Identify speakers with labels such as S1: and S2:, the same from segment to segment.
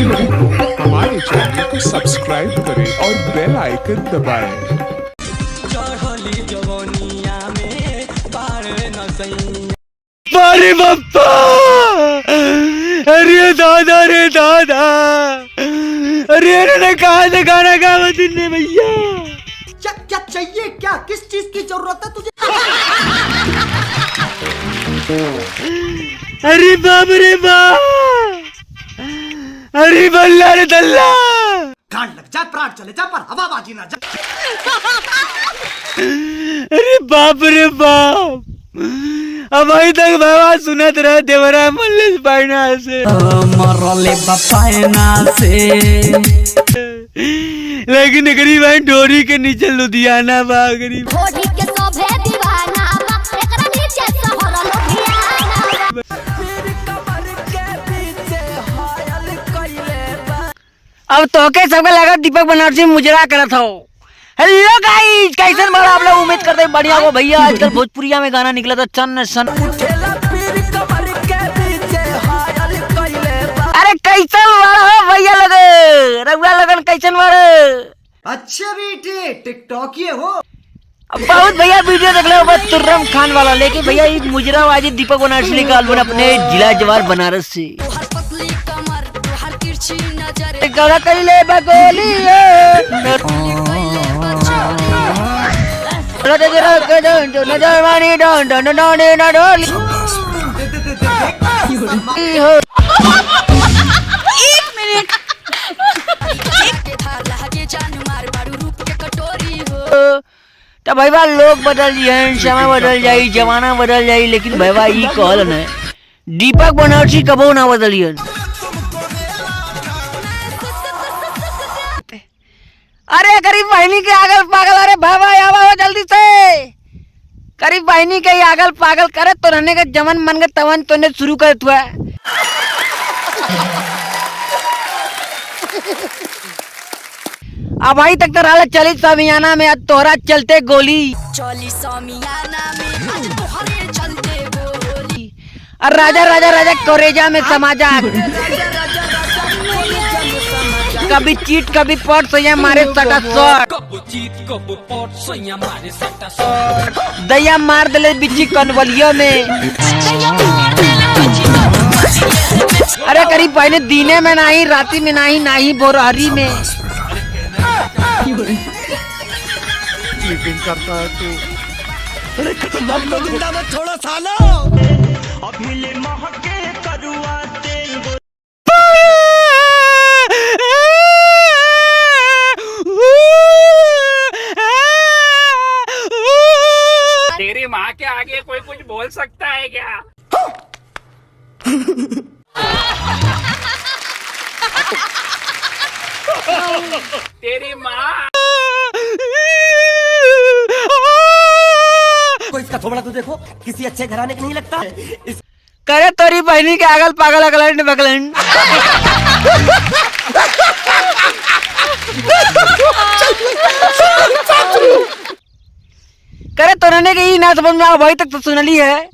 S1: हमारे चैनल को सब्सक्राइब करें और बेल आइकन दबाएं।
S2: अरे बप्पा, अरे दादा रे दादा, अरे इन्होंने कहा से खाना खावा तुमने भैया?
S3: क्या क्या चाहिए, क्या किस चीज की जरूरत है तुझे?
S2: अरे बाप रे बाप, अरे बल्ला रे दल्ला,
S3: गांड लग जा, प्राण चले जा, पर हवाबाजी ना जा।
S2: अरे बाप रे बाप, अब अभी तक बाबा सुनत रहे देवरा मल्लेश पायना से मरले पायना से, लेकिन गरीब डोरी के नीचे लुधियाना बा, गरीब
S4: ढोरी के सोभे दीवाना बा, एकरा नीचे शहर लुधियाना बा।
S2: अब तोके सबके लगा दीपक बनारसी मुजरा करत हो। हेलो गाइस, कैसे बड़ा आप लोग उम्मीद करते हैं बढ़िया हो भैया। आजकल भोजपुरिया में गाना निकला था चन्न सन, अरे कैसन बड़ा हो भैया, लगे रउआ लगन कैसन बड़ा?
S3: अच्छा बेटे, टिकटॉक ये हो।
S2: बहुत भैया वीडियो देख लो बस तुर्रम खान वाला, लेकिन भैया ये मुजराबाजी दीपक बनारसी का एल्बम अपने जिला जवार बनारस से गौरा कइले बगोली तो भैया लोग बदल जाए, समय बदल जाये, जमाना बदल जाये, लेकिन भैया ये कहल न दीपक बनारसी कबो ना बदलियन। अरे गरीब बहनी के आगल पागल, अरे भाई आवा हो जल्दी से, गरीब बहनी के आगल पागल करे तो रहने का जमन मन के तवन तो ने शुरू कर हुआ। अब भाई तक तो रहा चली समियाना में, अब तोहरा चलते गोली,
S4: चली समियाना में आज तोहरे चलते गोली,
S2: और राजा राजा राजा कोरेजा में समाजा, कभी चीट कभी पॉट सैया मारे सटा शॉट, दया मार दले बिच्ची कनवलिया में। अरे करीब पहले दीने में नहीं, राती में नहीं, नहीं बोरहरी में
S1: स्लीपिंग करता है तू।
S5: अरे जिंदा मत थोड़ा सालो, अभी ले महके करुआ तेल
S6: तेरी माँ के आगे कोई कुछ बोल सकता है क्या? तेरी माँ
S5: को इसका थोबड़ा तो देखो, किसी अच्छे घराने का नहीं लगता।
S2: करे तोरी बहनी के आगल पागल अगलन बगलन। करे तोरने के ना समझ में भाई तक तो सुनली है,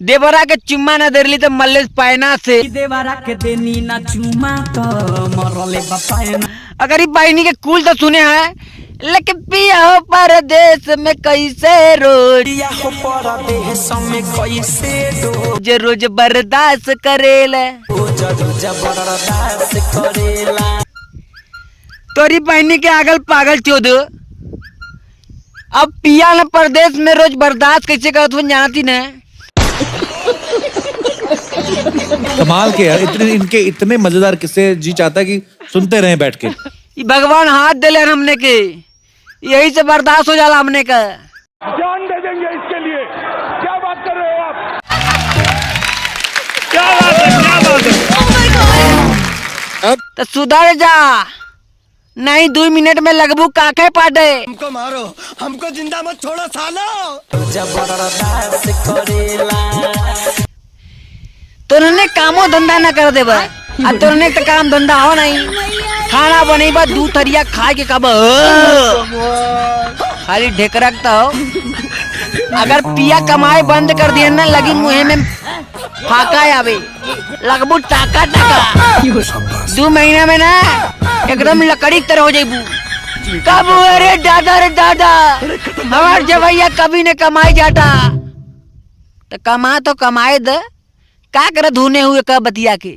S2: देवरा के चुम्मा न देरली तो मल्लेश पायना से,
S7: देवरा के देनी ना चुम्मा तो मरले पायना।
S2: अगर बहनी के कुल तो सुने हैं, लेकिन पिया हो परदेश में कैसे रोज,
S7: पिया हो परदेश में कैसे
S2: रोज रोज बर्दाश्त करेला,
S7: रोज रोज बर्दाश्त करेला।
S2: तोरी बहनी के आगल पागल चोद, अब पिया न परदेश में रोज बर्दाश्त कैसे करत हो जानती न।
S8: कमाल के यार, इनके इतने मजेदार किस्से जी चाहता कि सुनते रहे बैठ के।
S2: भगवान हाथ दे ले हमने के, यही से बर्दाश्त हो जाला हमने का।
S1: जान दे देंगे इसके लिए, क्या बात कर रहे हो आप? क्या बात है?
S2: तो सुधर जा, नहीं 2 मिनट में लगभू काखे पाटे।
S5: हमको मारो, हमको जिंदा मत छोड़ो सालो,
S7: जबरदस्त करेला।
S2: तोरने कामो धंधा न कर देबा, अब तोरने तो काम धंधा हो नहीं, खाना बनेबा 2 थरिया खा के कब खाली ढेकरकता हो। अगर पिया कमाए बंद कर दिए ना, लगी मुँह में फाका आवे लगबू टाका टाका 2 महीना में ना एकदम लकड़ी की तरह हो जाइबू। कब अरे दादा हमार जवैया कभी ने कमाई जाता तो कमाए दे का कर धुने हुए का बतिया के।